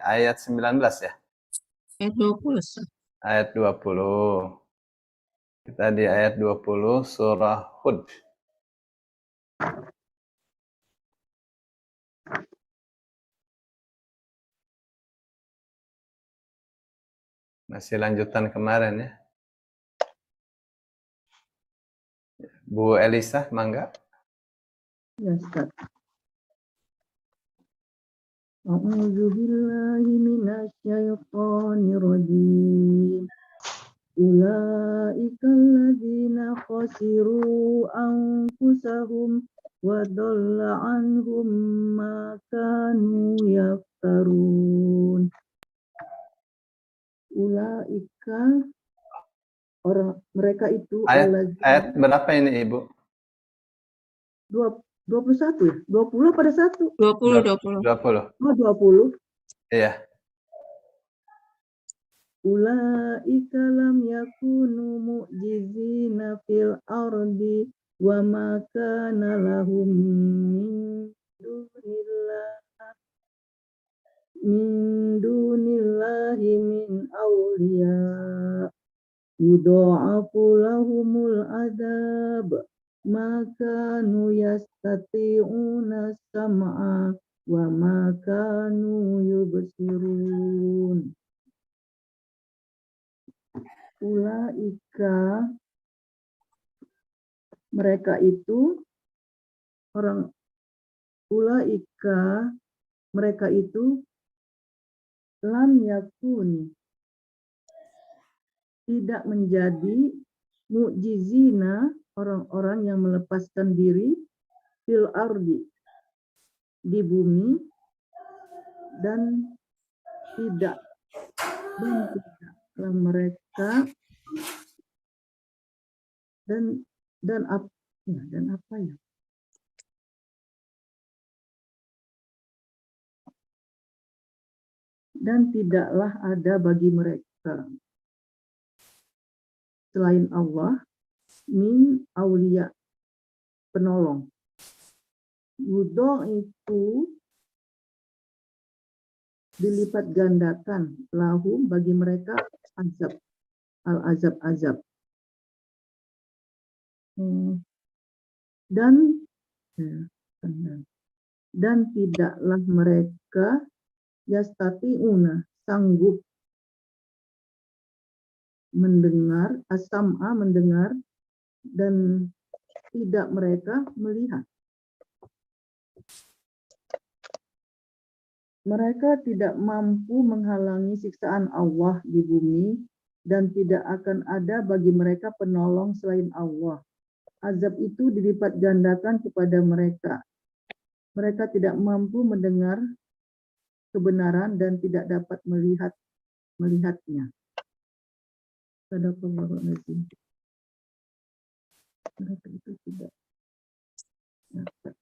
ayat 19 ya? Ayat 20. Ayat 20. Kita di ayat 20 surah Hud. Masih lanjutan kemarin ya. Bu Elisa, mangga. Ya, Ustaz. A'udzu billahi minasyaitonir rajim. Ulaika alladzina khasiru anfusahum wa dhalla anhum ma kanu yaftarun. Ulaika orang mereka itu Ayat berapa ini Ibu? 21 ya? 20 pada 1? 20. 20. Oh, 20. Iya. Ulaika lam yakunu mu'jizina fil ardi wa ma kana lahum min dunillahi min awliya yudha'afu lahumul adab ma kanu yastati'una sam'a wa ma kanu yubsirun. Ulaika mereka itu orang ulaika mereka itu lam yakun tidak menjadi mu'jizina orang-orang yang melepaskan diri fil ardi di bumi dan tidaklah mereka dan apa ya? Dan tidaklah ada bagi mereka selain Allah min aulia penolong. Yudho itu dilipat gandakan lahum bagi mereka azab al-azab dan tidaklah mereka yastati'una sanggup mendengar as-sam'a mendengar dan tidak mereka melihat. Mereka tidak mampu menghalangi siksaan Allah di bumi dan tidak akan ada bagi mereka penolong selain Allah. Azab itu dilipat gandakan kepada mereka. Mereka tidak mampu mendengar kebenaran dan tidak dapat melihatnya. Sadaqallahul-Azim. Mereka itu tidak dapat.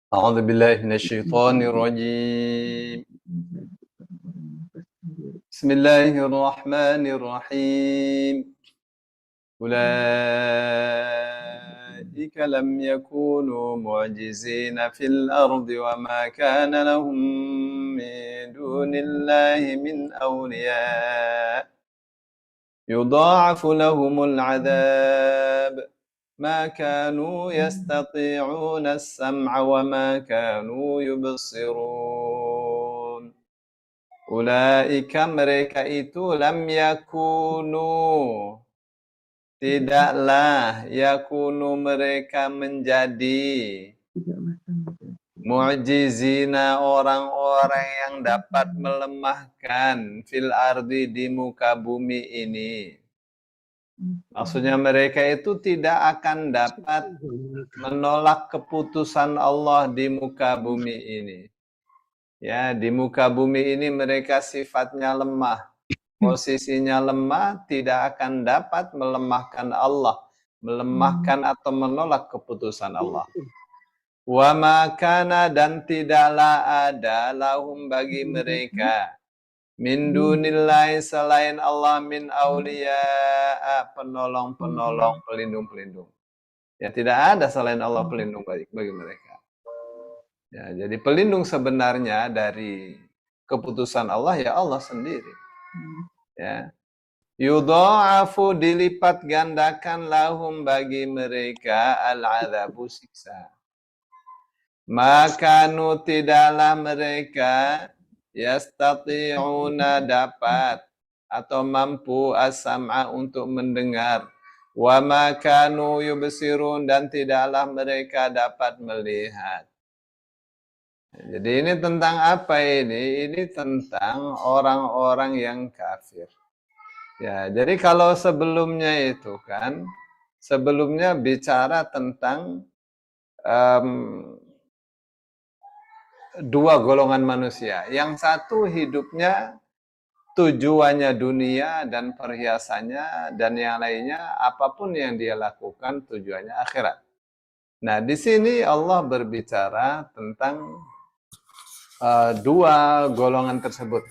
A'udzu billahi minasyaitonir rajim. Bismillahirrahmanirrahim. Ulaika lam yakunu mu'jizina fil ardi wa ma kana lahum min dunillahi min awliya. Yudha'afu lahumul 'adzab ما كانوا يستطيعون السمع وما كانوا يبصرون أولئك mereka itu lam yakunu tidaklah yakunu mereka menjadi mu'jizina orang-orang yang dapat melemahkan fil ardi di muka bumi ini. Maksudnya mereka itu tidak akan dapat menolak keputusan Allah di muka bumi ini. Ya, di muka bumi ini mereka sifatnya lemah. Posisinya lemah, tidak akan dapat melemahkan Allah, melemahkan atau menolak keputusan Allah. Wa ma kana dan tidaklah ada lahum bagi mereka min dunillahi selain Allah min auliya penolong-penolong, pelindung-pelindung. Ya tidak ada selain Allah pelindung bagi mereka. Ya, jadi pelindung sebenarnya dari keputusan Allah ya Allah sendiri. Ya. Yudha'afu dilipat gandakan lahum bagi mereka al-'adzabu siksa. Makanu tidaklah mereka yastati'una dapat atau mampu as-sam'a untuk mendengar. Wa makanu yubsirun dan tidaklah mereka dapat melihat. Jadi ini tentang apa ini? Ini tentang orang-orang yang kafir. Ya, jadi kalau sebelumnya itu kan, sebelumnya bicara tentang dua golongan manusia. Yang satu hidupnya tujuannya dunia dan perhiasannya, dan yang lainnya apapun yang dia lakukan tujuannya akhirat. Nah, di sini Allah berbicara tentang dua golongan tersebut.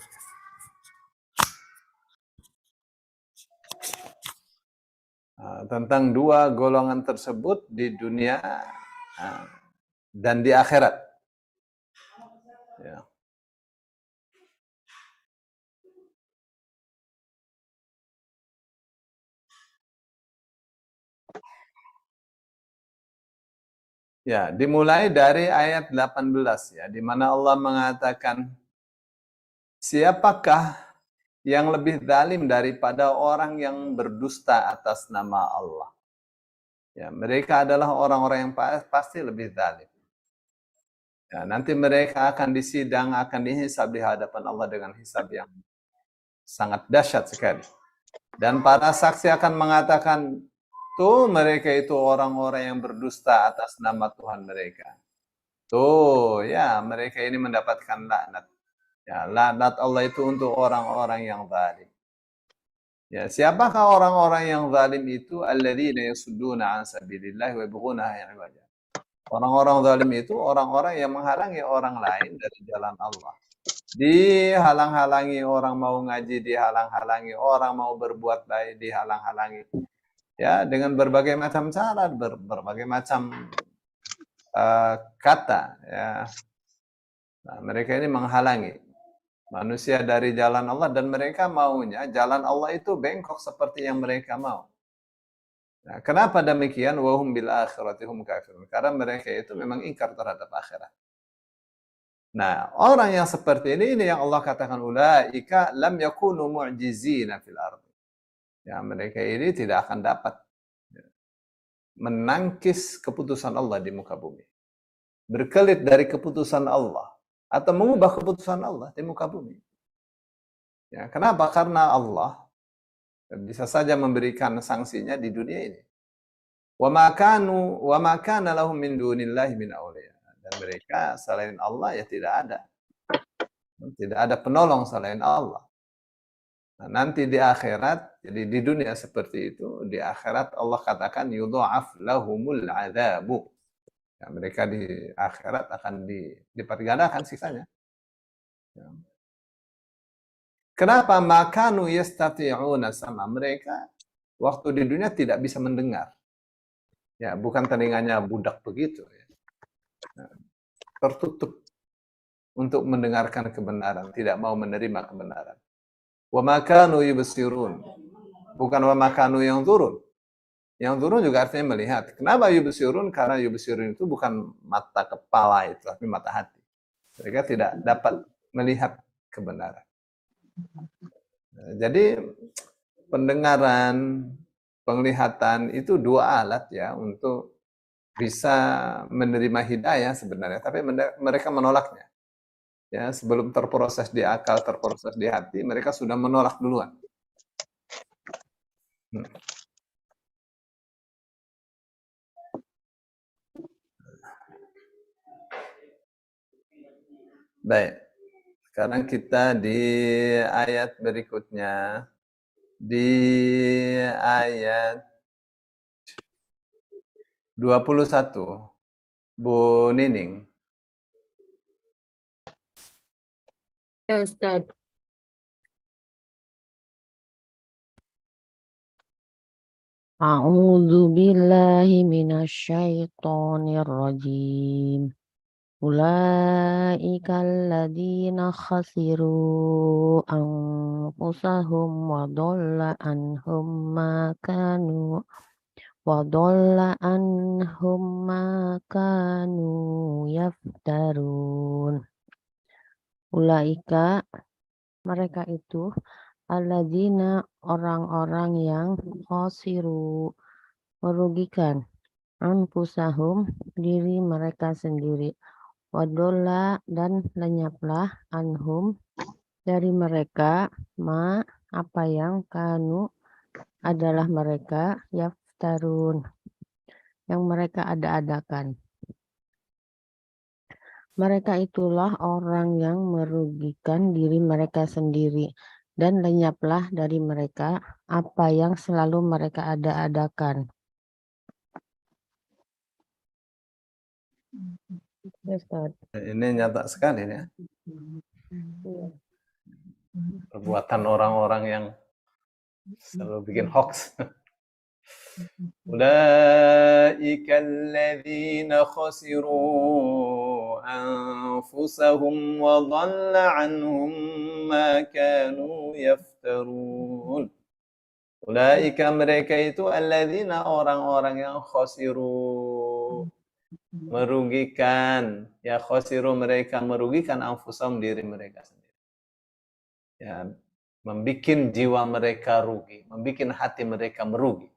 Tentang dua golongan tersebut di dunia dan di akhirat. Ya. Ya, dimulai dari ayat 18 ya, di mana Allah mengatakan, siapakah yang lebih zalim daripada orang yang berdusta atas nama Allah? Ya, mereka adalah orang-orang yang pasti lebih zalim. Ya, nanti mereka akan disidang, akan dihisab di hadapan Allah dengan hisab yang sangat dahsyat sekali. Dan para saksi akan mengatakan, tuh mereka itu orang-orang yang berdusta atas nama Tuhan mereka. Tuh, ya mereka ini mendapatkan laknat. Ya, laknat Allah itu untuk orang-orang yang zalim. Ya, siapakah orang-orang yang zalim itu? Alladzina yasudduna an sabilillah wa yabghunaha 'iwaja. Orang-orang zalim itu orang-orang yang menghalangi orang lain dari jalan Allah. Dihalang-halangi orang mau ngaji, dihalang-halangi orang mau berbuat baik, dihalang-halangi. Ya, dengan berbagai macam cara, berbagai macam kata. Ya. Nah, mereka ini menghalangi manusia dari jalan Allah dan mereka maunya jalan Allah itu bengkok seperti yang mereka mau. Nah, kenapa demikian? Wahum bil akhirati hum kafirun. Karena mereka itu memang ingkar terhadap akhirat. Nah, orang yang seperti ini yang Allah katakan ulaika lam yakunu mu'jizina fil ardi. Ya, mereka ini tidak akan dapat menangkis keputusan Allah di muka bumi. Berkelit dari keputusan Allah atau mengubah keputusan Allah di muka bumi. Ya, kenapa? Karena Allah bisa saja memberikan sanksinya di dunia ini. Wa ma kana lahum min dunillahi min awliya. Dan mereka selain Allah ya tidak ada. Tidak ada penolong selain Allah. Nah, nanti di akhirat, jadi di dunia seperti itu, di akhirat Allah katakan yudha'af lahumul adzabu. Ya, mereka di akhirat akan dilipat gandakan siksanya. Ya. Kenapa? Makanu yastati'una sama mereka waktu di dunia tidak bisa mendengar. Ya, bukan telinganya budak begitu ya. Nah, tertutup untuk mendengarkan kebenaran, tidak mau menerima kebenaran. Wa makanu yubsirun. Bukan wa makanu yang turun. Yang turun juga artinya melihat. Kenapa yubsirun? Karena yubsirun itu bukan mata kepala itu, tapi mata hati. Mereka tidak dapat melihat kebenaran. Jadi pendengaran, penglihatan itu dua alat ya untuk bisa menerima hidayah sebenarnya, tapi mereka menolaknya. Ya, sebelum terproses di akal, terproses di hati, mereka sudah menolak duluan. Baik. Sekarang kita di ayat berikutnya. Di ayat 21. Bu Nining. Ya, Ustaz. A'udzu billahi minasyaitonir rajim. Ulaika alladzina khasiru anfusahum wa dhalla anhum ma kanu yaftarun. Ulaika mereka itu alladzina orang-orang yang khasiru merugikan anfusahum diri mereka sendiri. Wadolla dan lenyaplah anhum dari mereka ma apa yang kanu adalah mereka yaftarun yang mereka ada-adakan. Mereka itulah orang yang merugikan diri mereka sendiri dan lenyaplah dari mereka apa yang selalu mereka ada-adakan. Ini nyata sekali ya. Perbuatan orang-orang yang selalu bikin hoax. Ulaika alladzina khasiru anfusahum wa dhalla anhum ma kanu yaftarun. Ulaika mereka itu alladzina orang-orang yang khasiru merugikan, ya khasiru mereka merugikan anfusahum diri mereka sendiri. Ya, membikin jiwa mereka rugi, membikin hati mereka merugi.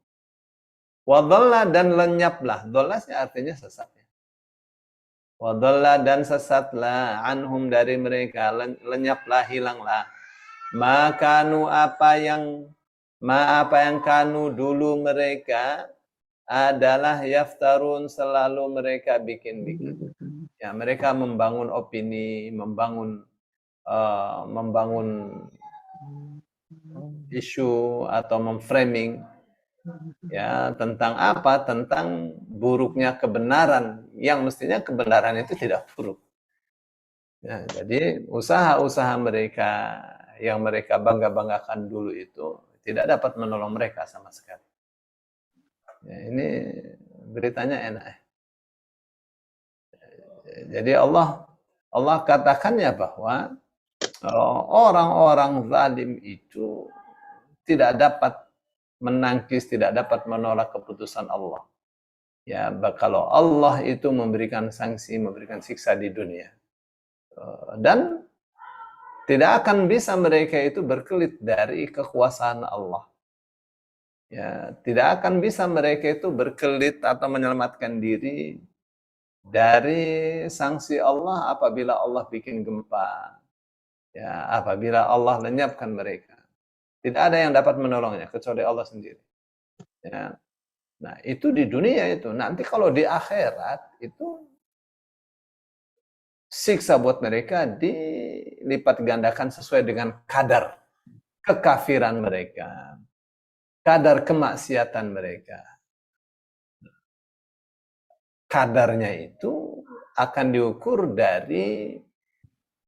Wadalla dan lenyaplah. Dhalla artinya sesat. Wadalla dan sesatlah anhum dari mereka, lenyaplah, hilanglah. Makanu apa yang kanu dulu mereka adalah yaftarun selalu mereka bikin-bikin. Ya, mereka membangun opini, membangun isu atau memframing ya tentang apa? Tentang buruknya kebenaran yang mestinya kebenaran itu tidak buruk. Ya, jadi usaha-usaha mereka yang mereka bangga-banggakan dulu itu tidak dapat menolong mereka sama sekali. Ya, ini beritanya enak. Jadi Allah katakannya bahwa orang-orang zalim itu tidak dapat menangkis, tidak dapat menolak keputusan Allah. Ya, kalau Allah itu memberikan sanksi, memberikan siksa di dunia. Dan tidak akan bisa mereka itu berkelit dari kekuasaan Allah. Ya, tidak akan bisa mereka itu berkelit atau menyelamatkan diri dari sanksi Allah apabila Allah bikin gempa. Ya, apabila Allah lenyapkan mereka. Tidak ada yang dapat menolongnya kecuali Allah sendiri. Ya. Nah, itu di dunia itu. Nanti kalau di akhirat itu siksa buat mereka dilipat gandakan sesuai dengan kadar kekafiran mereka, kadar kemaksiatan mereka. Kadarnya itu akan diukur dari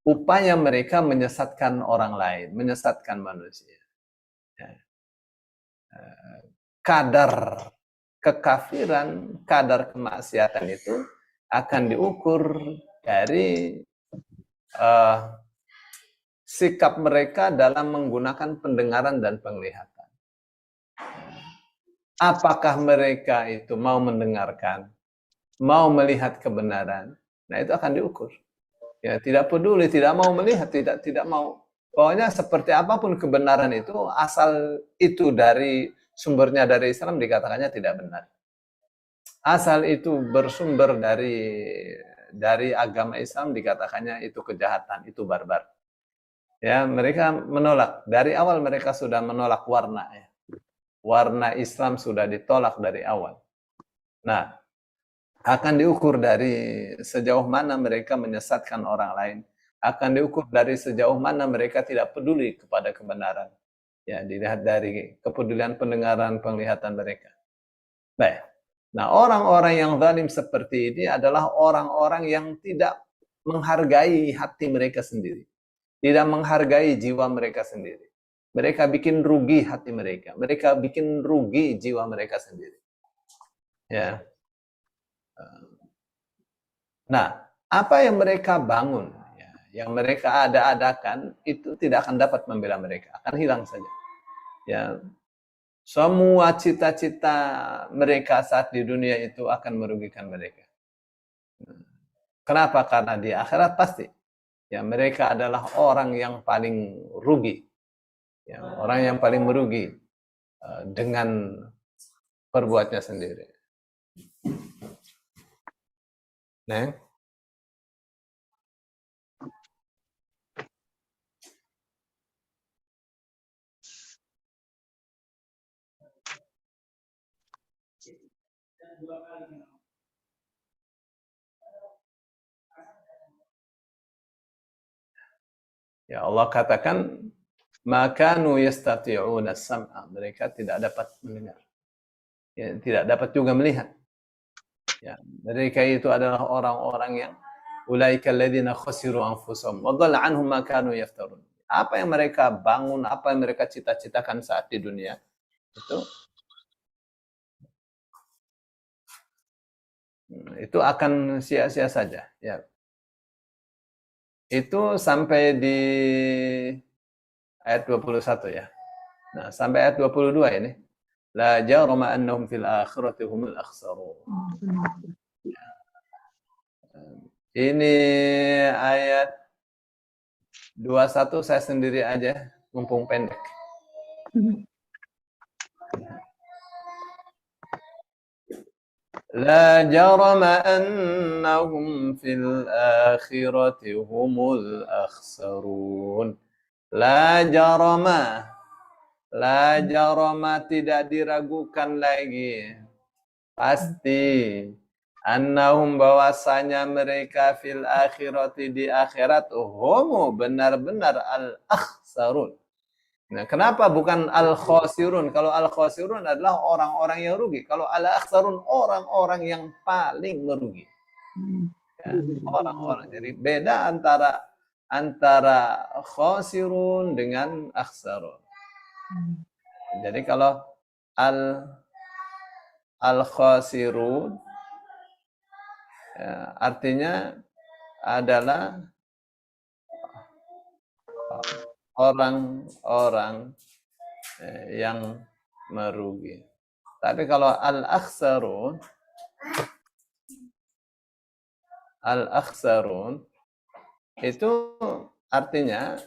upaya mereka menyesatkan orang lain, menyesatkan manusia. Kadar kekafiran, kadar kemaksiatan itu akan diukur dari sikap mereka dalam menggunakan pendengaran dan penglihatan. Apakah mereka itu mau mendengarkan, mau melihat kebenaran? Nah, itu akan diukur. Ya, tidak peduli, tidak mau melihat, tidak mau. Pokoknya seperti apapun kebenaran itu, asal itu dari sumbernya dari Islam dikatakannya tidak benar. Asal itu bersumber dari agama Islam dikatakannya itu kejahatan, itu barbar. Ya, mereka menolak. Dari awal mereka sudah menolak warna. Ya. Warna Islam sudah ditolak dari awal. Nah, akan diukur dari sejauh mana mereka menyesatkan orang lain. Akan diukur dari sejauh mana mereka tidak peduli kepada kebenaran. Ya, dilihat dari kepedulian pendengaran, penglihatan mereka. Baik. Nah, orang-orang yang zalim seperti ini adalah orang-orang yang tidak menghargai hati mereka sendiri. Tidak menghargai jiwa mereka sendiri. Mereka bikin rugi hati mereka. Mereka bikin rugi jiwa mereka sendiri. Ya. Nah, apa yang mereka bangun, yang mereka ada-adakan, itu tidak akan dapat membela mereka, akan hilang saja. Ya, semua cita-cita mereka saat di dunia itu akan merugikan mereka. Kenapa? Karena di akhirat pasti, ya mereka adalah orang yang paling rugi, ya, orang yang paling merugi dengan perbuatnya sendiri. Neng? Ya Allah katakan, makanu yastati'una sam'a, mereka tidak dapat mendengar, ya, tidak dapat juga melihat. Ya, mereka itu adalah orang-orang yang ulaika alladziina khasiru anfusahum wa dhalla 'anhum ma kanu yaftarun. Apa yang mereka bangun, apa yang mereka cita-citakan saat di dunia itu akan sia-sia saja, ya. Itu sampai di ayat 21 ya. Nah, sampai ayat 22 ini. La jarama annahum fil akhirati humul akhsarun. Ini ayat 21 saya sendiri aja, mumpung pendek. La jarama annahum fil akhirati humul akhsarun. La jarama. La jarama, tidak diragukan lagi. Pasti. Annahum, bahwasanya mereka fil akhirati, di akhirat, humu, benar-benar al-akhsarun. Nah, kenapa bukan al-khasirun? Kalau al-khasirun adalah orang-orang yang rugi. Kalau al-akhsarun, orang-orang yang paling merugi. Ya, orang-orang. Jadi beda antara khasirun dengan akhsarun. Jadi kalau al-khasirun, ya, artinya adalah orang-orang yang merugi. Tapi kalau al-akhsarun itu artinya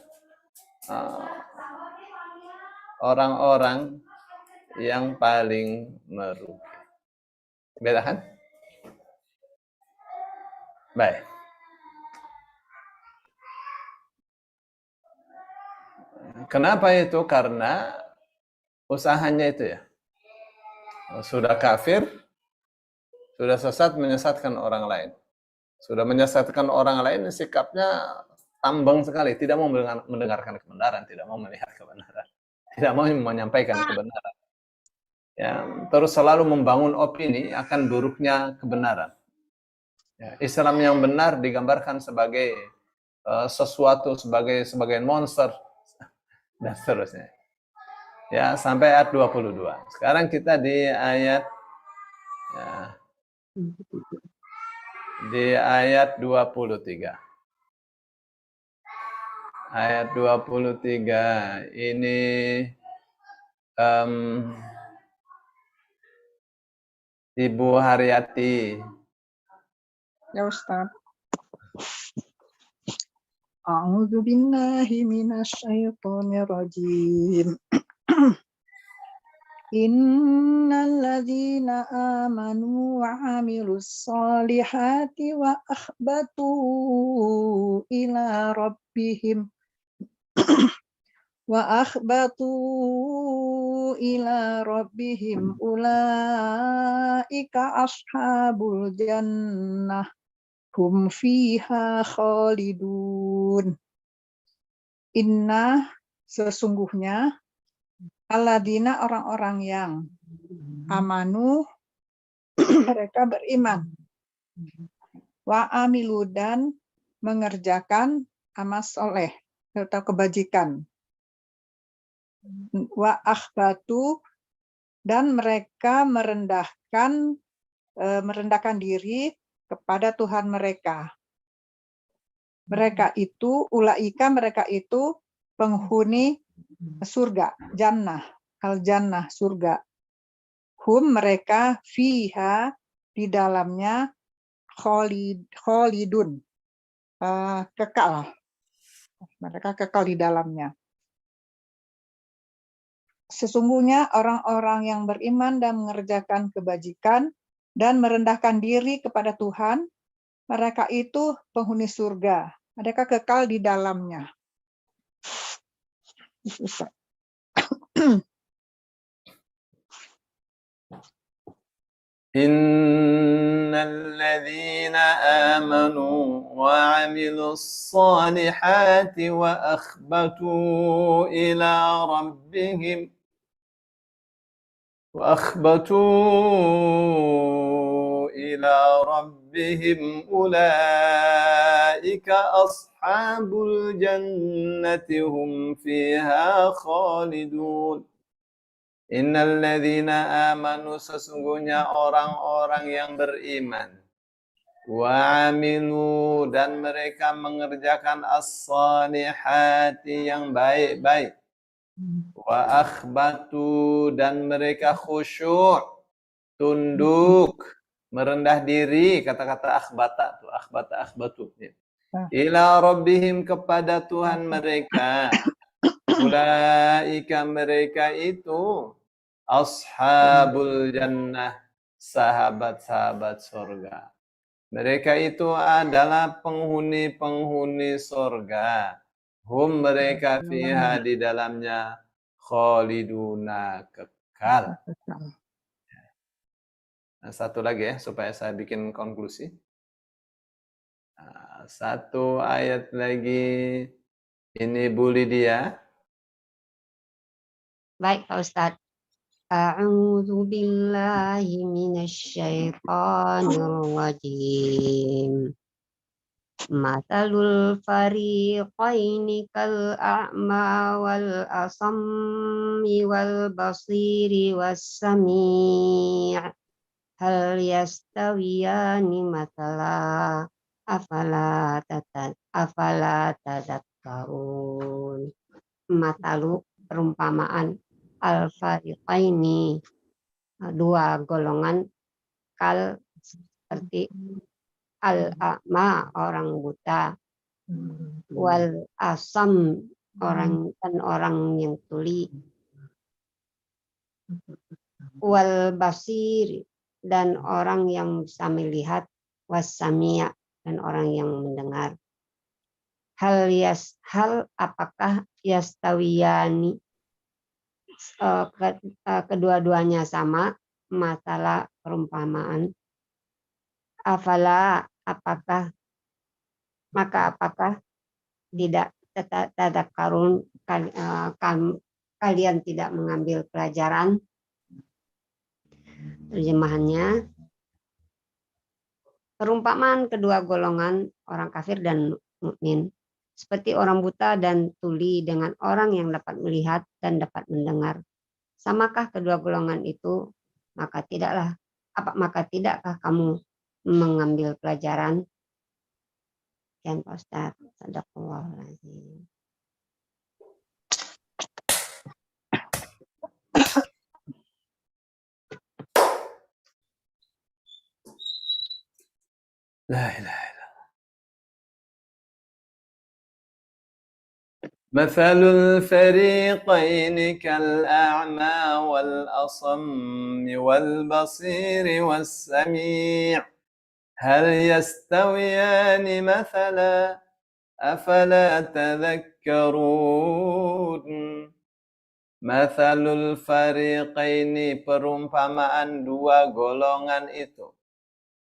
orang-orang yang paling merugi. Beda kan? Baik. Kenapa itu? Karena usahanya itu ya. Sudah kafir, sudah sesat, menyesatkan orang lain. Sudah menyesatkan orang lain, sikapnya tambang sekali, tidak mau mendengarkan kebenaran, tidak mau melihat kebenaran, tidak mau menyampaikan kebenaran. Ya, terus selalu membangun opini akan buruknya kebenaran. Ya, Islam yang benar digambarkan sebagai sesuatu, sebagai monster dan seterusnya. Ya, sampai ayat 22. Sekarang kita di ayat ya, di ayat 23. Ayat 23 ini Ibu Haryati. Ya Ustaz. A'udzu billahi minasyaitonir rajim. Innal ladzina amanu wa 'amilus solihati wa akhbatu ila rabbihim ulaika ashabul jannah hum fiha khalidun. Inna, sesungguhnya, alladzina, orang-orang yang amanu, mereka beriman, wa amilu, dan mengerjakan amal soleh atau kebajikan, wa akhbatu, dan mereka merendahkan diri kepada Tuhan mereka. Mereka itu, ulaika mereka itu penghuni surga, jannah, al-jannah, surga. Hum mereka fiha di dalamnya khalidun, kekal. Mereka kekal di dalamnya. Sesungguhnya orang-orang yang beriman dan mengerjakan kebajikan dan merendahkan diri kepada Tuhan, mereka itu penghuni surga. Mereka kekal di dalamnya. Innalladzina amanu wa 'amilus salihati wa akhbatu ila rabbihim ulaika ashabul jannati hum fiha khalidun. Innalladzina amanu, sesungguhnya orang-orang yang beriman, wa amilu, dan mereka mengerjakan as-salihati, yang baik-baik, wa akhbatu, dan mereka khusyuk, tunduk, merendah diri, kata-kata akhbata tuh, akhbatu ila rabbihim, kepada Tuhan mereka. Ulaika mereka itu ashabul jannah, sahabat-sahabat surga. Mereka itu adalah penghuni-penghuni surga. Hum mereka fiha di dalamnya khaliduna, kekal. Nah, satu lagi ya supaya saya bikin konklusi. Nah, satu ayat lagi. Ini Bu Lydia. Baik Pak Ustadz. A'udzu billahi minasyaitonir rajim. Matsalul fariqaini kal a'ma wal asammi wal basiri was sami'. Hal yastawiyani matala afala tadakkarun. Matalu, perumpamaan, al-fariqaini, dua golongan, kal seperti al-a'ma, orang buta, wal asam, orang yang tuli, wal basir, dan orang yang bisa melihat, wassamia, dan orang yang mendengar. Hal apakah yastawiyani, kedua-duanya sama, masalah perumpamaan. Afala, apakah tidak tadakkarun, kalian tidak mengambil pelajaran. Terjemahannya, perumpamaan kedua golongan orang kafir dan mukmin seperti orang buta dan tuli dengan orang yang dapat melihat dan dapat mendengar. Samakah kedua golongan itu? Maka tidakkah kamu mengambil pelajaran? Sekian Pak Ustaz. Sadaqallahul-azim. La ilaha illallah. Mathalul fariqaini kal a'ma wal asammi wal basiri was sami'. Hal yastawiyani mathala afala tadhakkarun. Mathalul fariqaini, perumpamaan dua golongan itu.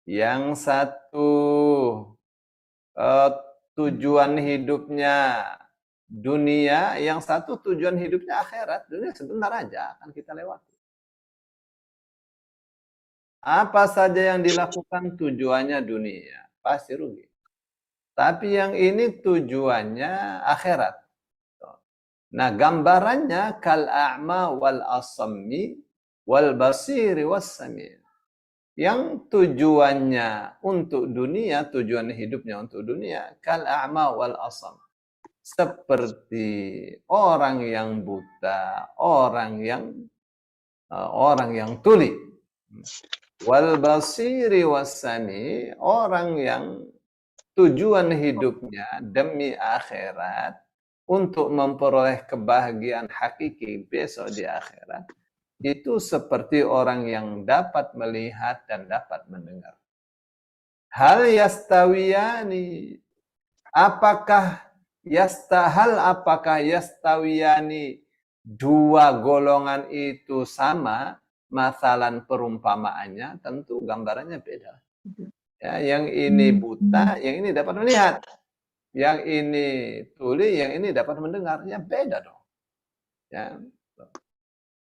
Yang satu tujuan hidupnya dunia, yang satu tujuan hidupnya akhirat. Dunia sebentar aja akan kita lewati. Apa saja yang dilakukan tujuannya dunia, pasti rugi. Tapi yang ini tujuannya akhirat. Nah, gambarannya kal a'ma wal asammi wal basiri was sami'. yang tujuannya untuk dunia, tujuan hidupnya untuk dunia, kal a'ma wal asam. Seperti orang yang buta, orang yang tuli. Wal basiri wasani, orang yang tujuan hidupnya demi akhirat untuk memperoleh kebahagiaan hakiki besok di akhirat. Itu seperti orang yang dapat melihat dan dapat mendengar. Hal yastawiyani, apakah yastawiyani, dua golongan itu sama? Masalan perumpamaannya tentu gambarannya beda. Ya, yang ini buta, yang ini dapat melihat. Yang ini tuli, yang ini dapat mendengar. Ya beda dong. Ya.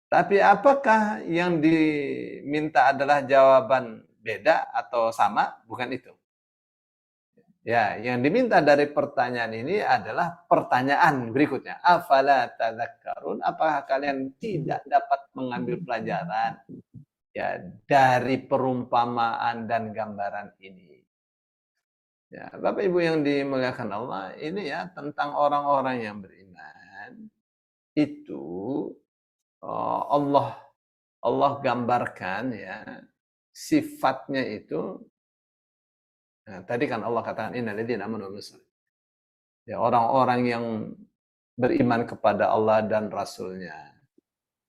Tapi apakah yang diminta adalah jawaban beda atau sama? Bukan itu. Ya, yang diminta dari pertanyaan ini adalah pertanyaan berikutnya. Afala tadzakkarun? Apakah kalian tidak dapat mengambil pelajaran ya dari perumpamaan dan gambaran ini? Ya, Bapak Ibu yang dimuliakan Allah, ini ya tentang orang-orang yang beriman. Itu Allah gambarkan ya sifatnya itu. Nah, tadi kan Allah katakan innalladzina amanu wa ya, orang-orang yang beriman kepada Allah dan Rasul-Nya,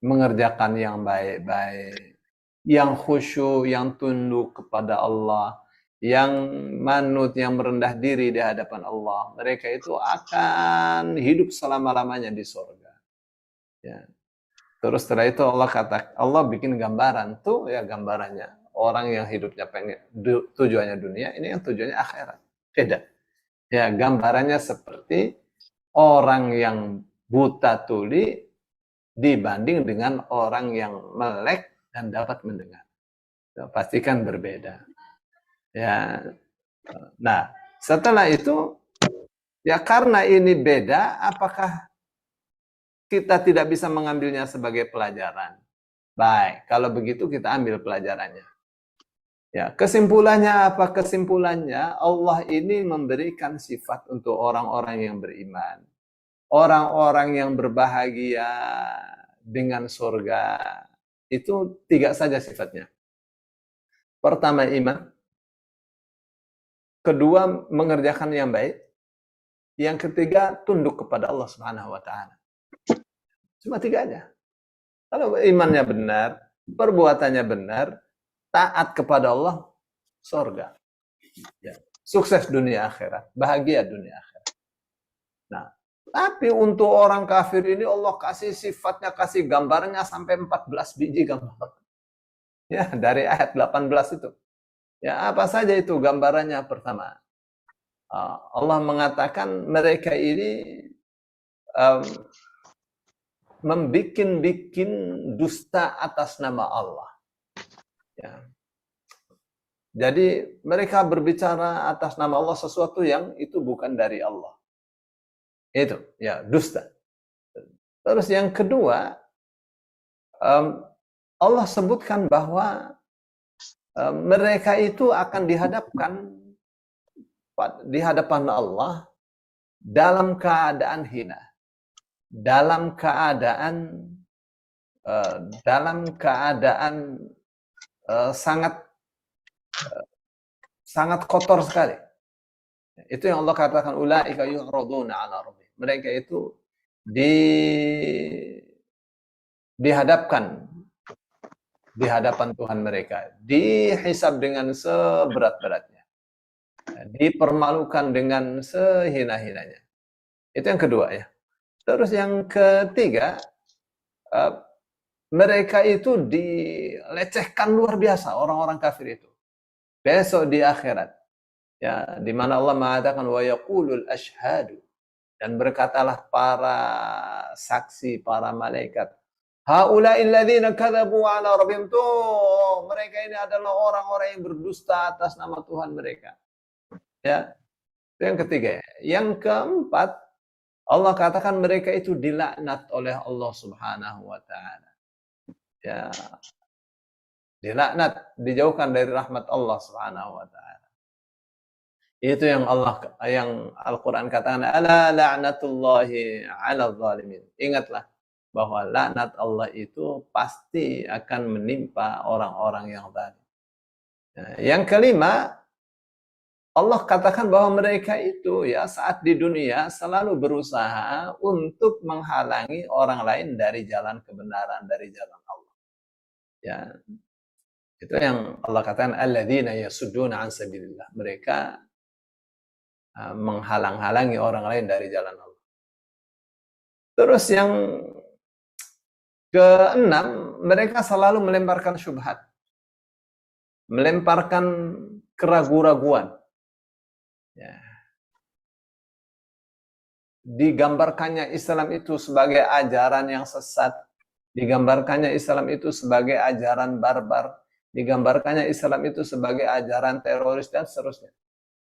mengerjakan yang baik-baik, yang khusyuk, yang tunduk kepada Allah, yang manut, yang merendah diri di hadapan Allah, mereka itu akan hidup selama-lamanya di surga. Ya. Terus setelah itu Allah bikin gambaran tuh ya gambarannya orang yang hidupnya tujuannya dunia, ini yang tujuannya akhirat. Beda. Ya, gambarannya seperti orang yang buta tuli dibanding dengan orang yang melek dan dapat mendengar. Ya, pastikan berbeda. Ya. Nah, setelah itu ya karena ini beda, apakah kita tidak bisa mengambilnya sebagai pelajaran? Baik, kalau begitu kita ambil pelajarannya. Ya, kesimpulannya apa? Kesimpulannya Allah ini memberikan sifat untuk orang-orang yang beriman. Orang-orang yang berbahagia dengan surga. Itu 3 saja sifatnya. Pertama iman. Kedua mengerjakan yang baik. Yang ketiga tunduk kepada Allah Subhanahu wa taala. Cuma 3 aja. Kalau imannya benar, perbuatannya benar, taat kepada Allah, surga. Ya. Sukses dunia akhirat, bahagia dunia akhirat. Nah, tapi untuk orang kafir ini Allah kasih sifatnya, kasih gambarnya sampai 14 biji gambar. Ya, dari ayat 18 itu. Ya, apa saja itu gambarannya? Pertama, Allah mengatakan mereka ini membikin dusta atas nama Allah. Ya. Jadi mereka berbicara atas nama Allah sesuatu yang itu bukan dari Allah. Itu ya dusta. Terus yang kedua, Allah sebutkan bahwa mereka itu akan di hadapan Allah dalam keadaan hina. Dalam keadaan sangat kotor sekali. Itu yang Allah katakan ulaika yu'raduna 'ala rabbihim. Mereka itu dihadapkan di hadapan Tuhan mereka, dihisab dengan seberat-beratnya, dipermalukan dengan sehina-hinanya. Itu yang kedua ya. Terus yang ketiga, mereka itu dilecehkan luar biasa, orang-orang kafir itu. Besok di akhirat, ya, di mana Allah mengatakan wa yaqulul asyhadu, dan berkatalah para saksi, para malaikat, haula'il ladzina kadzabu 'ala rabbihim, tuh mereka ini adalah orang-orang yang berdusta atas nama Tuhan mereka. Ya. Itu yang ketiga ya. Yang keempat, Allah katakan mereka itu dilaknat oleh Allah Subhanahu wa taala. Ya. dilaknat, dijauhkan dari rahmat Allah Subhanahu wa taala. Itu yang Al-Qur'an katakan, ala la'natullahi 'alal zalimin. Ingatlah bahwa laknat Allah itu pasti akan menimpa orang-orang yang zalim. Yang kelima, Allah katakan bahwa mereka itu ya saat di dunia selalu berusaha untuk menghalangi orang lain dari jalan kebenaran, dari jalan Allah. Ya. Itu yang Allah katakan alladzina yasudduna an sabilillah. Mereka menghalang-halangi orang lain dari jalan Allah. Terus yang keenam, mereka selalu melemparkan syubhat. Melemparkan keraguan-raguan. Ya. Digambarkannya Islam itu sebagai ajaran yang sesat, digambarkannya Islam itu sebagai ajaran barbar, digambarkannya Islam itu sebagai ajaran teroris dan seterusnya.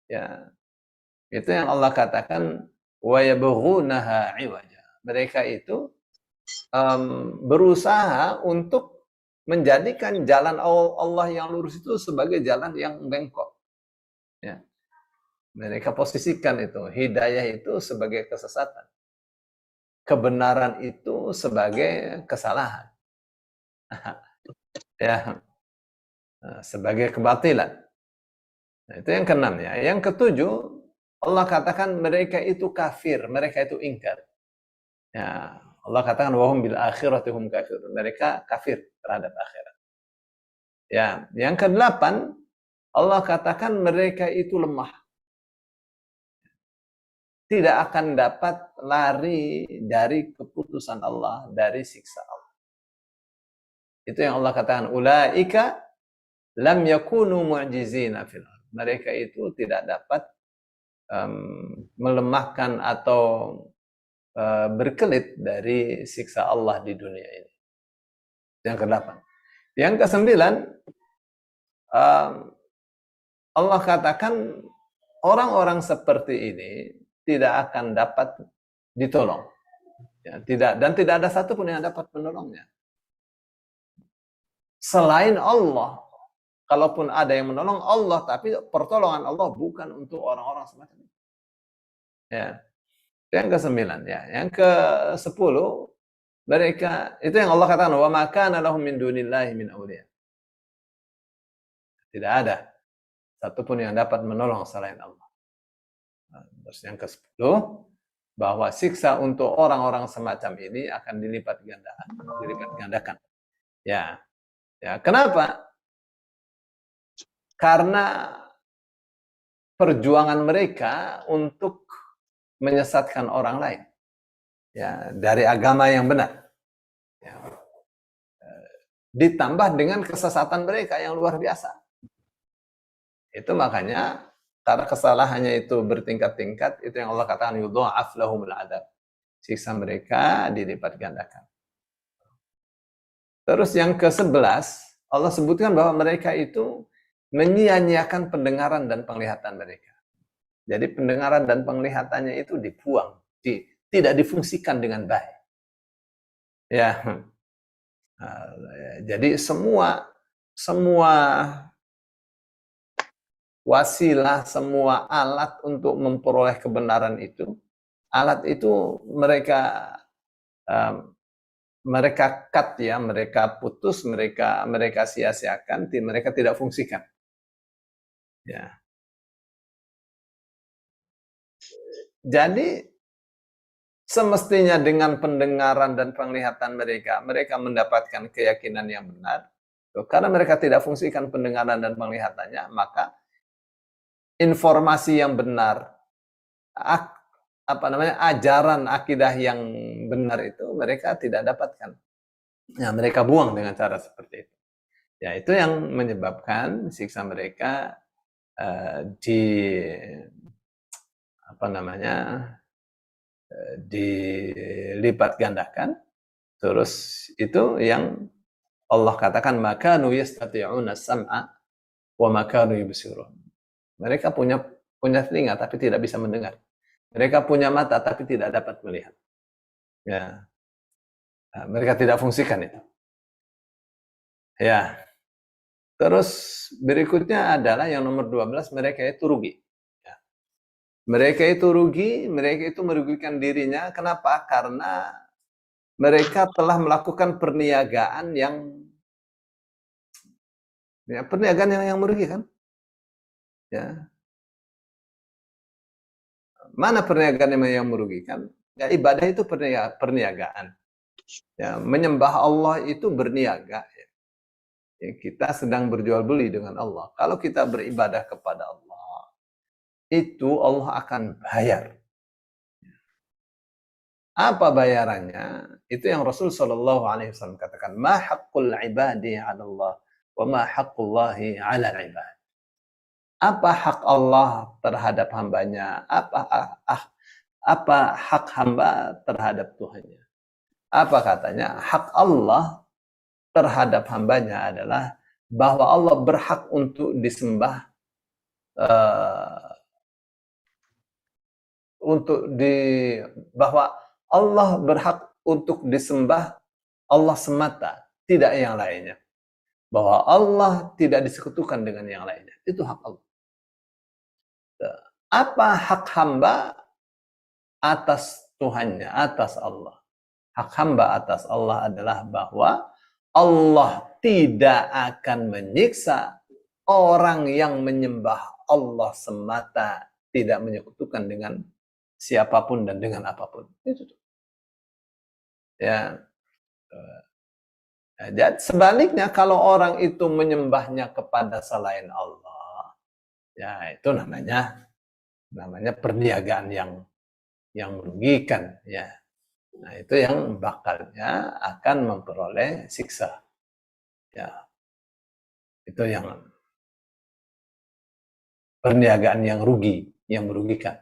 Ya. Itu yang Allah katakan wa yabghunaha 'iwaja. Mereka itu berusaha untuk menjadikan jalan Allah yang lurus itu sebagai jalan yang bengkok. Ya. Mereka posisikan itu hidayah itu sebagai kesesatan, kebenaran itu sebagai kesalahan, ya, sebagai kebatilan. Nah, itu yang keenam ya. Yang ketujuh, Allah katakan mereka itu kafir, mereka itu ingkar. Ya, Allah katakan wahum bil akhirati hum kafir. Mereka kafir terhadap akhirat. Ya, yang kedelapan, Allah katakan mereka itu lemah. Tidak akan dapat lari dari keputusan Allah, dari siksa Allah. Itu yang Allah katakan ulaika lam yakunu mu'jizina fil ardh. Mereka itu tidak dapat melemahkan atau berkelit dari siksa Allah di dunia ini. Yang ke-8. Yang ke-9, Allah katakan orang-orang seperti ini tidak akan dapat ditolong. Ya, tidak ada satupun yang dapat menolongnya. Selain Allah, kalaupun ada yang menolong Allah, tapi pertolongan Allah bukan untuk orang-orang semacam itu. Ya. Yang ke-9 ya. Yang ke-10, mereka itu yang Allah katakan wa ma kana lahum min dunillahi min awliya. Tidak ada satupun yang dapat menolong selain Allah. Nah, terus yang ke-10, bahwa siksa untuk orang-orang semacam ini akan dilipat gandakan. Ya. Ya, kenapa? Karena perjuangan mereka untuk menyesatkan orang lain, ya, dari agama yang benar, ya, ditambah dengan kesesatan mereka yang luar biasa. Itu makanya karena kesalahannya itu bertingkat-tingkat, itu yang Allah katakan yudha'af lahumul adzab. Siksa mereka dilipat gandakan. Terus yang ke-11, Allah sebutkan bahwa mereka itu menyia-nyiakan pendengaran dan penglihatan mereka. Jadi pendengaran dan penglihatannya itu dibuang, tidak difungsikan dengan baik. Ya, jadi semua wasilah, semua alat untuk memperoleh kebenaran itu, alat itu mereka cut ya, mereka putus, mereka sia-siakan, mereka tidak fungsikan. Ya. Jadi semestinya dengan pendengaran dan penglihatan mereka mendapatkan keyakinan yang benar. Karena mereka tidak fungsikan pendengaran dan penglihatannya, maka informasi yang benar, ajaran akidah yang benar itu mereka tidak dapatkan. Ya, mereka buang dengan cara seperti itu. Ya, itu yang menyebabkan siksa mereka dilipat gandakan. Terus itu yang Allah katakan makanu yastati'una sam'a wa makanu yubsirun. Mereka punya telinga tapi tidak bisa mendengar. Mereka punya mata tapi tidak dapat melihat. Ya. Nah, mereka tidak fungsikan itu. Ya. Terus berikutnya adalah yang nomor 12, mereka itu rugi. Ya. Mereka itu rugi, mereka itu merugikan dirinya. Kenapa? Karena mereka telah melakukan perniagaan yang merugikan. Ya. Mana perniagaan yang merugikan? Ya, ibadah itu perniagaan. Ya, menyembah Allah itu berniaga. Ya, kita sedang berjual beli dengan Allah. Kalau kita beribadah kepada Allah, itu Allah akan bayar. Apa bayarannya? Itu yang Rasul Shallallahu Alaihi Wasallam katakan, ma haqqul ibadi 'ala Allah, wa ma haqqullahi 'ala al-ibad. Apa hak Allah terhadap hambanya? Apa hak hamba terhadap Tuhannya? Apa katanya? Hak Allah terhadap hambanya adalah bahwa Allah berhak untuk disembah, bahwa Allah berhak untuk disembah Allah semata, tidak yang lainnya. Bahwa Allah tidak disekutukan dengan yang lainnya. Itu hak Allah. Apa hak hamba atas Tuhannya, atas Allah? Hak hamba atas Allah adalah bahwa Allah tidak akan menyiksa orang yang menyembah Allah semata, tidak menyekutukan dengan siapapun dan dengan apapun. Itu. Ya. Jadi sebaliknya kalau orang itu menyembahnya kepada selain Allah, ya itu namanya perniagaan yang merugikan, ya. Nah, itu yang bakalnya akan memperoleh siksa. Ya. Itu yang perniagaan yang rugi, yang merugikan.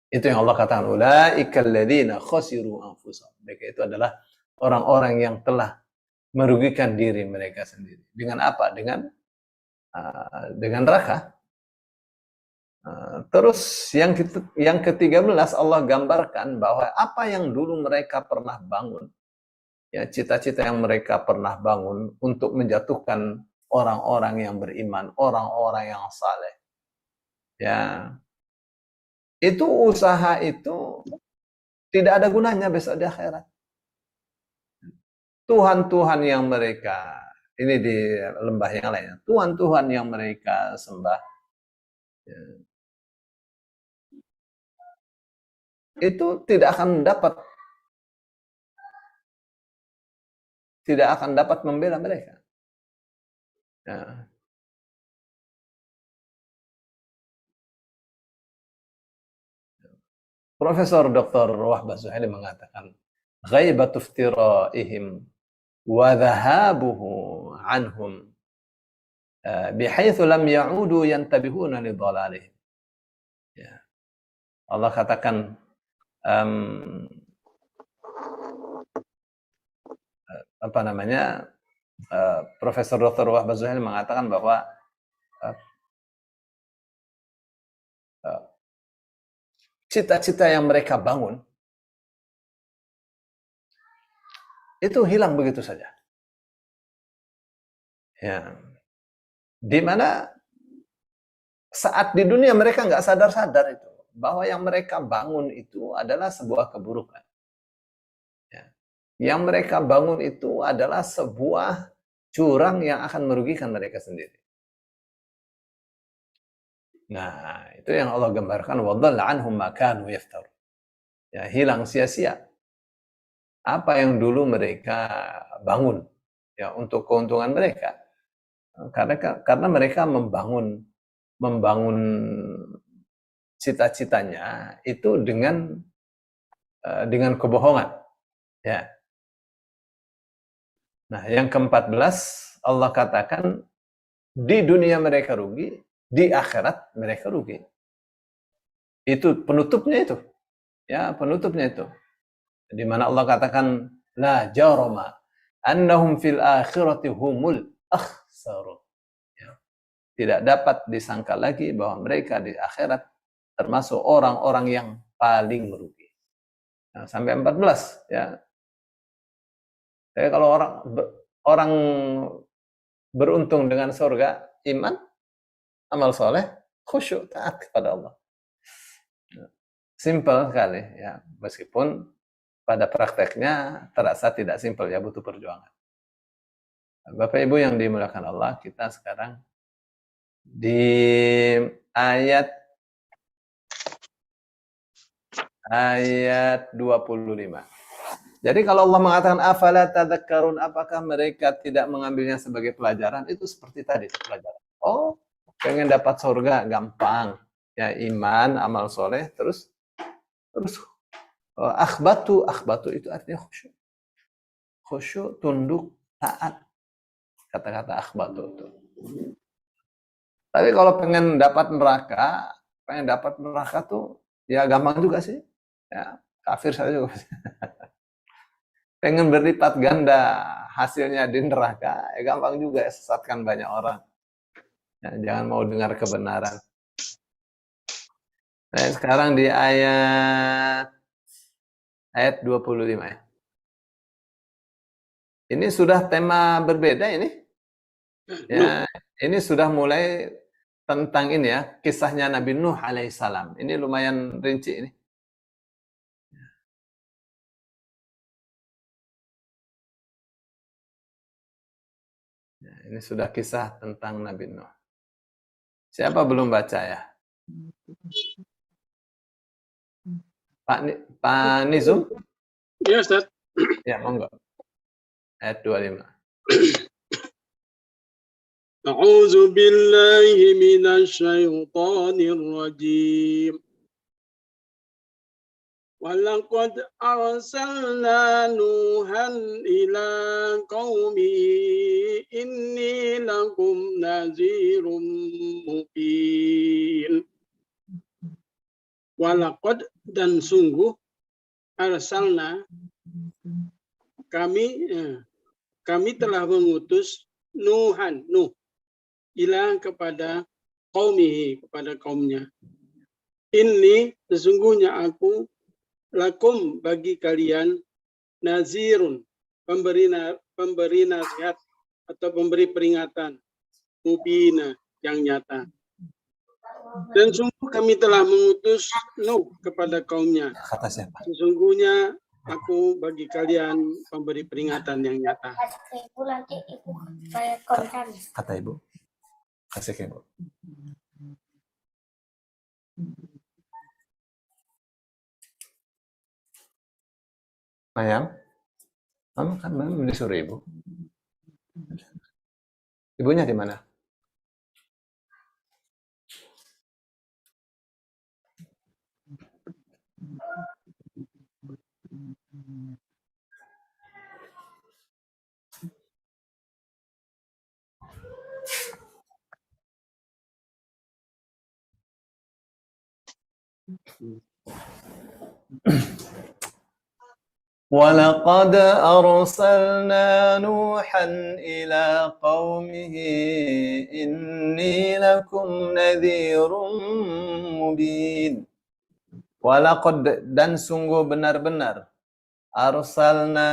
Itu yang Allah katakan, ulaikal ladzina khasiru anfusahum. Mereka itu adalah orang-orang yang telah merugikan diri mereka sendiri. Dengan apa? Dengan neraka. Terus yang ke-13 Allah gambarkan bahwa apa yang dulu mereka pernah bangun, ya, cita-cita yang mereka pernah bangun untuk menjatuhkan orang-orang yang beriman, orang-orang yang saleh, ya, itu usaha itu tidak ada gunanya besok di akhirat. Tuhan-Tuhan yang mereka, ini di lembah yang lainnya, Tuhan-Tuhan yang mereka sembah, ya, itu tidak akan dapat membela mereka. Ya. Profesor Dr. Wahbah Zuhaili mengatakan, ghaibatu iftiraihim wa dhahabuhu anhum bihaitsu lam ya'udu yantabihuna li dhalalihim. Ya. Allah katakan, Profesor Dr. Wahbah Zuhaili mengatakan bahwa cita-cita yang mereka bangun itu hilang begitu saja. Ya. Di mana saat di dunia mereka nggak sadar-sadar itu bahwa yang mereka bangun itu adalah sebuah keburukan. Ya. Yang mereka bangun itu adalah sebuah jurang yang akan merugikan mereka sendiri. Nah, itu yang Allah gambarkan, wadalla anhum ma kanu yaftarun. Ya, hilang sia-sia apa yang dulu mereka bangun, ya, untuk keuntungan mereka. Karena mereka membangun cita-citanya itu dengan kebohongan, ya. Nah, yang ke-14 Allah katakan di dunia mereka rugi, di akhirat mereka rugi. Itu penutupnya itu. Ya, penutupnya itu. Di mana Allah katakan la jarama annahum fil akhirati humul akhsarun. Ya. Tidak dapat disangka lagi bahwa mereka di akhirat termasuk orang-orang yang paling merugi. Nah, sampai 14, ya. Jadi kalau orang beruntung dengan surga? Iman, amal soleh, khusyuk, taat kepada Allah. Simpel sekali ya, meskipun pada prakteknya terasa tidak simpel ya, butuh perjuangan. Bapak Ibu yang dimuliakan Allah, kita sekarang di ayat 25. Jadi kalau Allah mengatakan afala tadzakkarun, apakah mereka tidak mengambilnya sebagai pelajaran? Itu seperti tadi pelajaran. Oh, pengen dapat surga gampang. Ya, iman, amal soleh, terus akhbatu itu artinya khusyuk. Khusyuk, tunduk, taat. Kata-kata akhbatu itu. Tapi kalau pengen dapat neraka tuh ya gampang juga sih. Ya, kafir saja juga. Pengen berlipat ganda hasilnya di neraka, ya gampang juga ya, sesatkan banyak orang. Ya, jangan mau dengar kebenaran. Nah, sekarang di ayat 25 ya. Ini sudah tema berbeda ini. Ya, ini sudah mulai tentang ini ya, kisahnya Nabi Nuh alaihissalam. Ini lumayan rinci ini. Ya, ini sudah kisah tentang Nabi Nuh. Siapa belum baca ya? Pak Nizum? Ya, Ustaz. Ya, monggo. Ayat 25. A'udzu billahi minasyaitonir rajim. Walaqad arsalna Nuhan ila qaumi inni lakum nazirum mubin. Walaqad dan sungguh arsalna kami telah mengutus Nuh ila kepada qaumihi, kepada kaumnya. Ini sesungguhnya aku lakum bagi kalian nazirun, pemberi nasihat atau pemberi peringatan, mubina yang nyata. Dan sungguh kami telah mengutus Nuh kepada kaumnya. Kata siapa? Sesungguhnya aku bagi kalian pemberi peringatan yang nyata. Kata Ibu. Kasih ke Ibu. Mayang? Mama kan disuruh Ibu. Ibunya di mana? وَلَقَدْ أَرْسَلْنَا نُوحًا إِلَى قَوْمِهِ إِنِّي لَكُمْ نَذِيرٌ مُبِينٌ. وَلَقَدْ dan sungguh benar-benar arsalna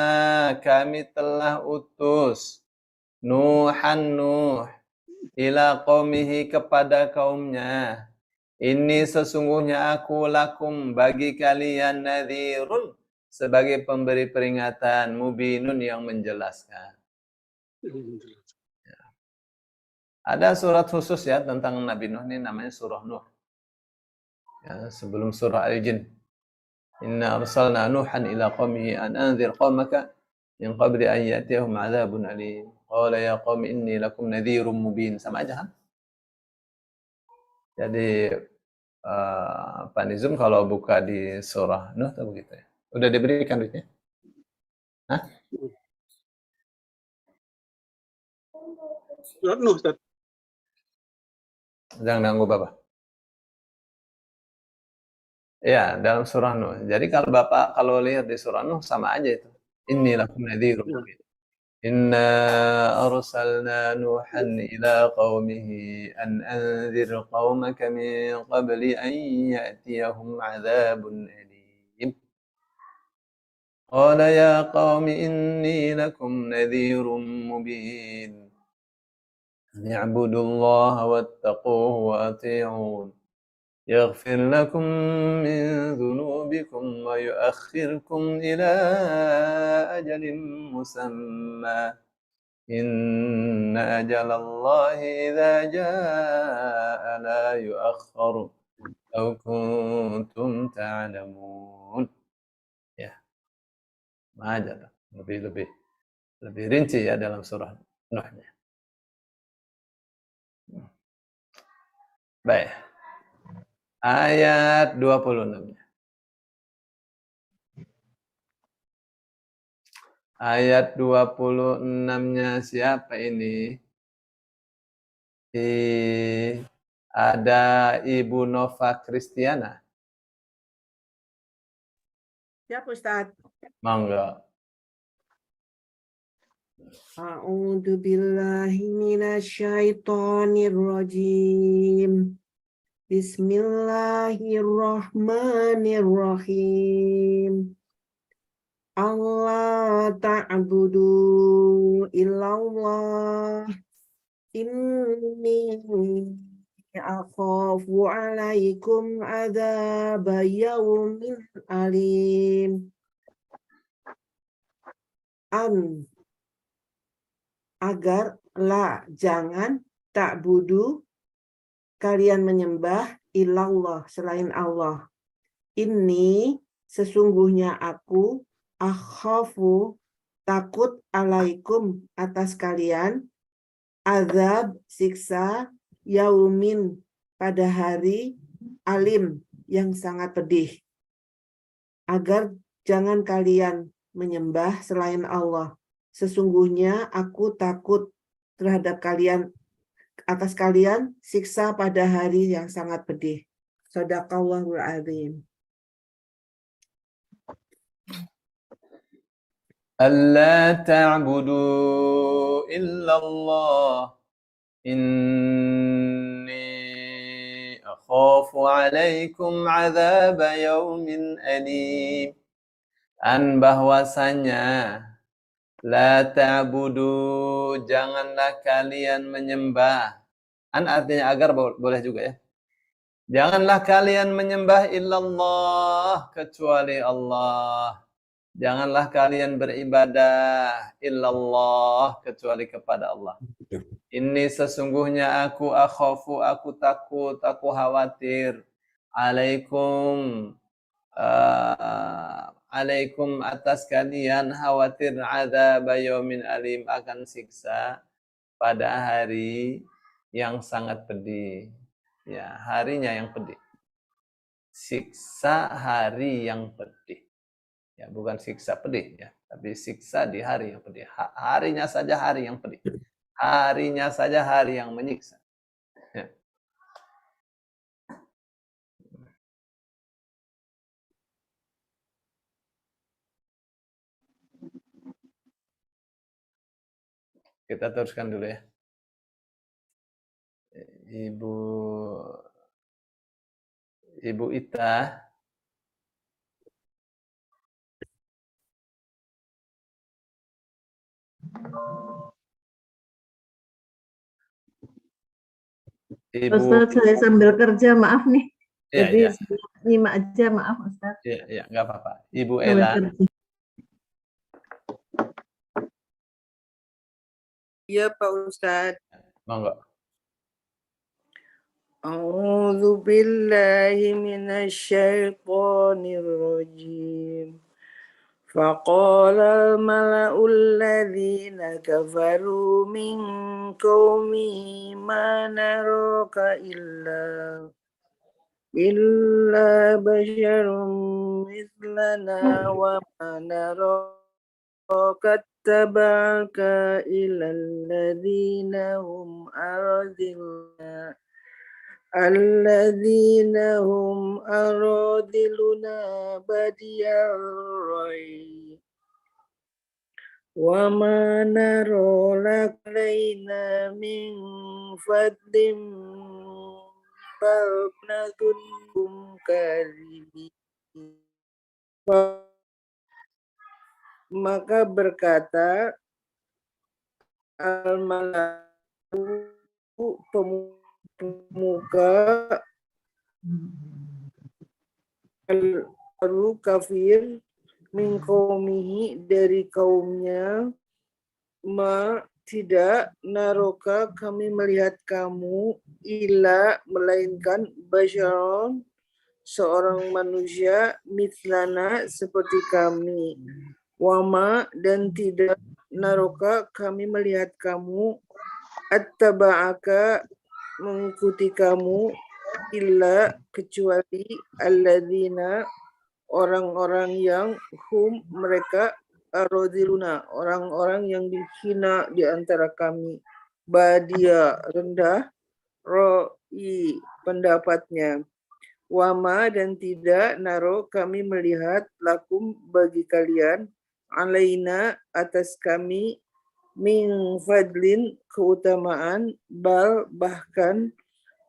kami telah utus Nuhan Nuh ila qaumihi kepada kaumnya. Ini sesungguhnya aku lakum bagi kalian nadhirun sebagai pemberi peringatan, mubinun yang menjelaskan. Ya. Ada surat khusus ya tentang Nabi Nuh ini namanya surah Nuh. Ya, sebelum surah Al-Jin. Inna arsalna Nuhan ila qaumihi an anzir qaumaka min qabli an ya'tiyahum 'adzabun alim. Qala ya qaumi inni lakum nadhirum mubin. Sama aja kan? Jadi Pak Nizum kalau buka di surah Nuh atau begitu ya? Udah diberikan duitnya? Hah? Surat Nuh, Ustaz. Jangan ganggu Bapak. Ya, dalam surah Nuh. Jadi kalau Bapak kalau lihat di surah Nuh sama aja itu. Inni lakum nadhirum mubin. Inna arsalna Nuhan ila qaumihi an anzir qaumaka min qabli an ya'tiyahum 'adzabun alim. Qala ya qaumi inni lakum nadhirum mubin. اعبدوا الله واتقوه وأطيعون يغفر لكم من ذنوبكم ويؤخركم إلى أجل مسمى إن أجل الله إذا جاء لا يؤخر لو كنتم تعلمون. Ya, aja lebih rinci ya dalam surah Nuh-nya. Baik. Ayat 26-nya. Ayat 26-nya siapa ini? Ada Ibu Nova Kristiana. Siapa Ustaz? Monggo. A'udzu billahi minasyaitonir rajim. Bismillahirrahmanirrahim. Allah ta'budu illallah. Inni akhafu alaikum adzab yaumin alim. Agar jangan ta'budu kalian menyembah illallah selain Allah. Ini sesungguhnya aku akhafu takut alaikum atas kalian azab siksa yaumin pada hari alim yang sangat pedih. Agar jangan kalian menyembah selain Allah. Sesungguhnya aku takut terhadap kalian atas kalian siksa pada hari yang sangat pedih. Shadaqallahul azim. Alla ta'budu illallah inni akhafu alaikum azab yaumin alim. Bahwasanya la ta'budu janganlah kalian menyembah. Artinya agar boleh juga ya. Janganlah kalian menyembah illallah kecuali Allah. Janganlah kalian beribadah illallah kecuali kepada Allah. Ini sesungguhnya aku akhafu, aku takut, aku khawatir. Alaikum atas kalian khawatir adzab yaumin alim akan siksa pada hari yang sangat pedih. Ya, harinya yang pedih. Siksa hari yang pedih. Ya, bukan siksa pedih ya, tapi siksa di hari yang pedih. Harinya saja hari yang pedih. Harinya saja hari yang menyiksa. Ya. Kita teruskan dulu ya. Ibu Ita. Ustaz, saya sambil kerja, maaf nih. Ya, Jadi ya. nyimak aja, maaf Ustaz. Ya, nggak apa-apa. Ibu Ella. Iya Pak Ustaz. Monggo. A'udzu billahi minasyaitonir rajim. فقال الملأ الذين كفروا من قومه ما نراك إلا بشر مثلنا وما نراك اتبعك إلا الذين هم أراذلنا بادي الرأي وما نرى لك علينا من فضل بل نظنكم كاذبين. Maka berkata al-mala'u pemuka baru kafir min qaumihi dari kaumnya, ma tidak naroka kami melihat kamu illa melainkan basyaron seorang manusia mithlana seperti kami, wama dan tidak naroka kami melihat kamu attaba'aka mengikuti kamu illa kecuali alladzina orang-orang yang hum mereka arodiluna orang-orang yang dihina di antara kami, badia rendah, roi pendapatnya, wama dan tidak naro kami melihat lakum bagi kalian alaina atas kami min fadlin keutamaan, bal bahkan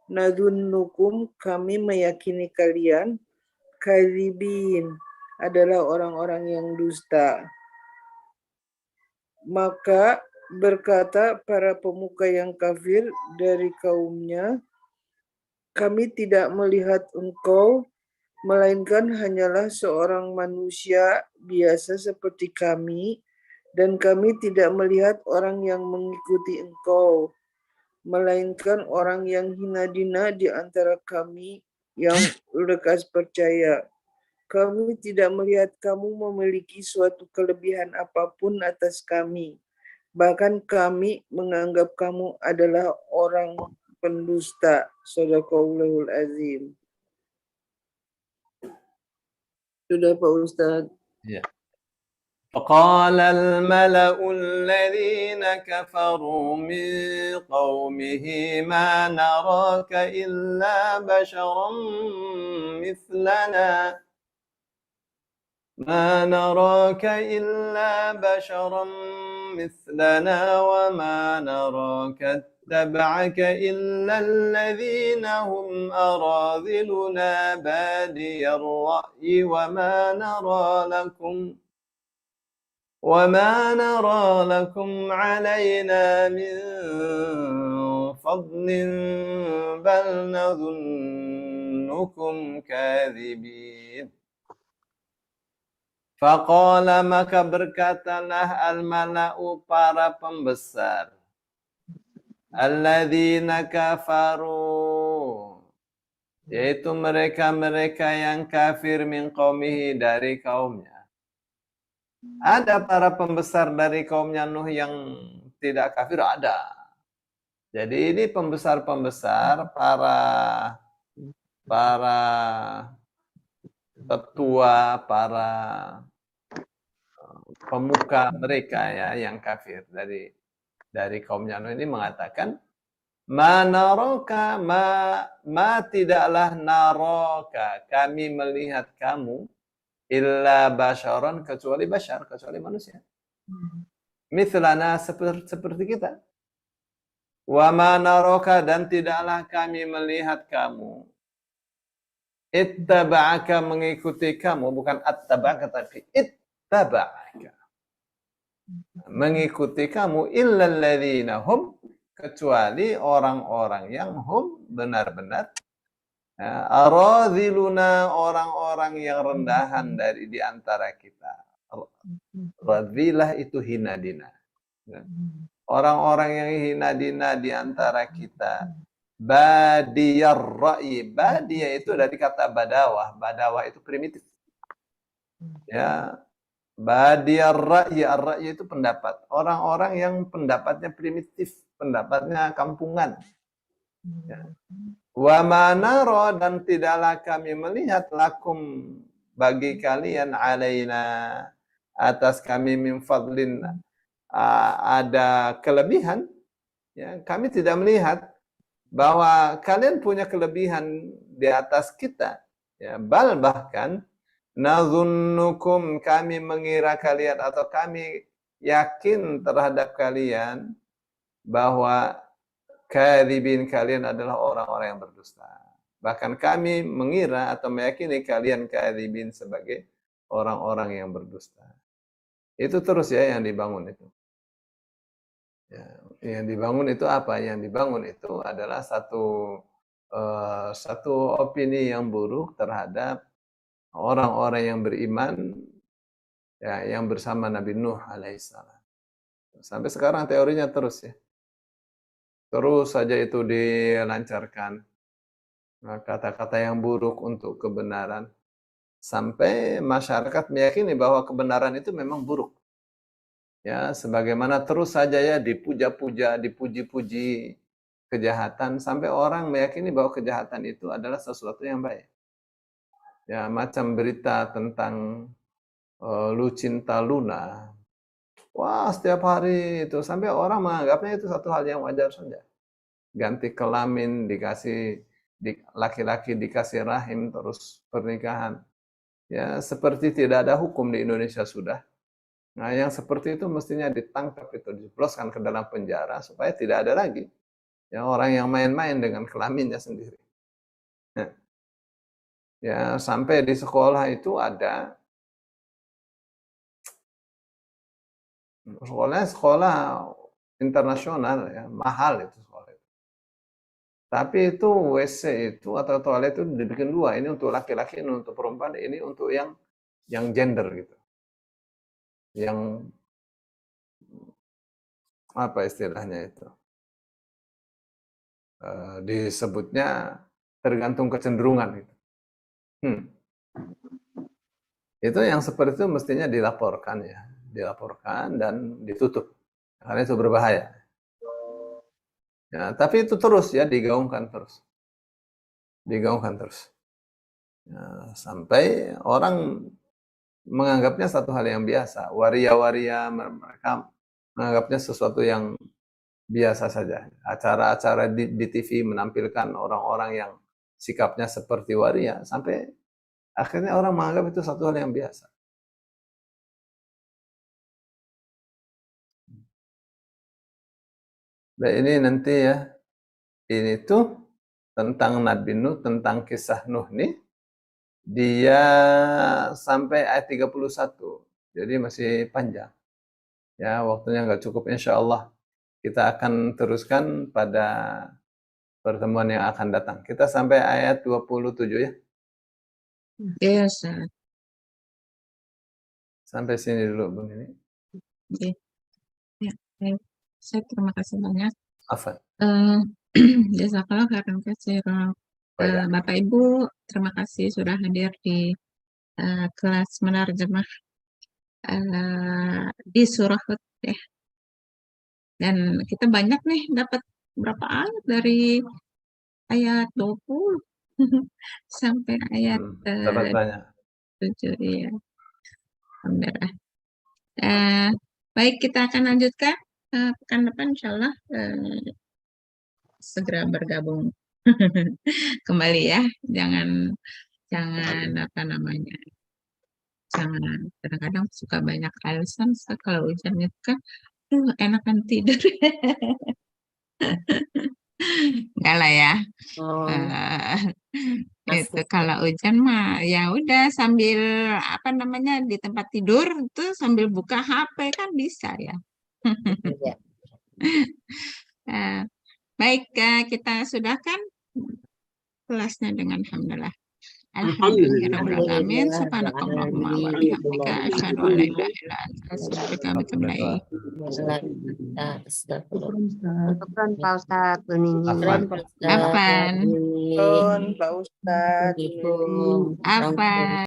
nadunnukum kami meyakini kalian kadzibin adalah orang-orang yang dusta. Maka berkata para pemuka yang kafir dari kaumnya, kami tidak melihat engkau melainkan hanyalah seorang manusia biasa seperti kami, dan kami tidak melihat orang yang mengikuti engkau melainkan orang yang hina dina di antara kami yang lekas percaya. Kami tidak melihat kamu memiliki suatu kelebihan apapun atas kami. Bahkan kami menganggap kamu adalah orang pendusta. Shadaqallahul azim. Sudah Pak Ustadz. Ya. فقال الملأ الذين كفروا من قومه ما نراك إلا بشرا مثلنا ما نراك إلا بشرا مثلنا وما نراك اتبعك إلا الذين هم أراذلنا بادي الرأي وما نرى لكم علينا من فضل بل نظنكم كاذبين. Faqala maka berkatalah al-mala'u para pembesar, alladzina kafaru, yaitu mereka-mereka yang kafir min qaumihi dari kaumnya. Ada para pembesar dari kaumnya Nuh yang tidak kafir, ada. Jadi ini pembesar-pembesar, para tetua, para pemuka mereka ya yang kafir dari kaumnya Nuh ini mengatakan, ma naroka ma tidaklah naroka kami melihat kamu illa basyaran kecuali basyar, kecuali manusia. Mithlana seperti kita. Wa ma naroka dan tidaklah kami melihat kamu ittaba'aka mengikuti kamu, bukan attaba'aka tapi ittaba'aka mengikuti kamu illa alladzina hum kecuali orang-orang yang hum benar-benar aradhiluna orang-orang yang rendahan dari di antara kita. Radhilah itu hina dina. Orang-orang yang hina dina di antara kita. Badiyar ra'yi. Badiyah itu dari kata badawah. Badawah itu primitif. Ya. Badiyar ra'yi. Ar-ra'yi itu pendapat. Orang-orang yang pendapatnya primitif, pendapatnya kampungan. Ya. Wa manaro dan tidaklah kami melihat lakum bagi kalian alaina atas kami min fadlin ada kelebihan, ya, kami tidak melihat bahwa kalian punya kelebihan di atas kita, ya, bal bahkan nazunnukum kami mengira kalian atau kami yakin terhadap kalian bahwa kadzibin kalian adalah orang-orang yang berdusta. Bahkan kami mengira atau meyakini kalian kadzibin sebagai orang-orang yang berdusta. Itu terus ya yang dibangun itu. Ya, yang dibangun itu apa? Yang dibangun itu adalah satu opini yang buruk terhadap orang-orang yang beriman, ya, yang bersama Nabi Nuh alaihissalam. Sampai sekarang teorinya terus ya. Terus saja itu dilancarkan kata-kata yang buruk untuk kebenaran. Sampai masyarakat meyakini bahwa kebenaran itu memang buruk. Ya, sebagaimana terus saja ya dipuja-puja, dipuji-puji kejahatan sampai orang meyakini bahwa kejahatan itu adalah sesuatu yang baik. Ya, macam berita tentang Lucinta Luna. Wah, setiap hari itu sampai orang menganggapnya itu satu hal yang wajar saja. Ganti kelamin, dikasih laki-laki dikasih rahim terus pernikahan. Ya, seperti tidak ada hukum di Indonesia sudah. Nah, yang seperti itu mestinya ditangkap, itu dijebloskan ke dalam penjara supaya tidak ada lagi ya orang yang main-main dengan kelaminnya sendiri. Nah, ya, sampai di sekolah itu ada sekolah internasional ya, mahal itu sekolah itu. Tapi itu WC itu atau toilet itu dibikin dua, ini untuk laki-laki, ini untuk perempuan, ini untuk yang gender gitu. Yang apa istilahnya itu? Disebutnya tergantung kecenderungan gitu. Itu yang seperti itu mestinya dilaporkan ya, dilaporkan dan ditutup karena itu berbahaya. Ya, tapi itu terus ya digaungkan terus, ya, sampai orang menganggapnya satu hal yang biasa. Waria-waria mereka menganggapnya sesuatu yang biasa saja. Acara-acara di TV menampilkan orang-orang yang sikapnya seperti waria, sampai akhirnya orang menganggap itu satu hal yang biasa. Nah, ini nanti ya, ini tuh tentang Nabi Nuh, tentang kisah Nuh nih, dia sampai ayat 31, jadi masih panjang. Ya, waktunya nggak cukup, insya Allah kita akan teruskan pada pertemuan yang akan datang. Kita sampai ayat 27 ya. Iya, Ustaz. Sampai sini dulu, Bung ini. Oke. Ya, baik. Saya terima kasih banyak. Afan. Jazakallah khairan katsiran. Ya. Bapak Ibu, terima kasih sudah hadir di kelas menerjemah di surah Hud ya. Dan kita banyak nih dapat berapa ayat dari ayat 20 sampai ayat dapat banyak. 7 ya. Alhamdulillah. Baik, kita akan lanjutkan pekan depan insyaallah segera bergabung kembali ya. Jangan apa namanya. Jangan, kadang-kadang suka banyak alasan kalau hujan itu kan enakan tidur. Enggak lah ya. Itu kalau hujan mah ya udah sambil apa namanya di tempat tidur tuh sambil buka HP kan bisa ya. Baik, kita sudahkan kelasnya dengan alhamdulillah. Alhamdulillahirrahmanirrahim. Subhanakallahumma wa bihamdika asyhadu an la ilaha illa anta astaghfiruka wa atubu ilaik. Syukran Pak Ustaz Bunini. Afan. Pak Ustaz. Afan.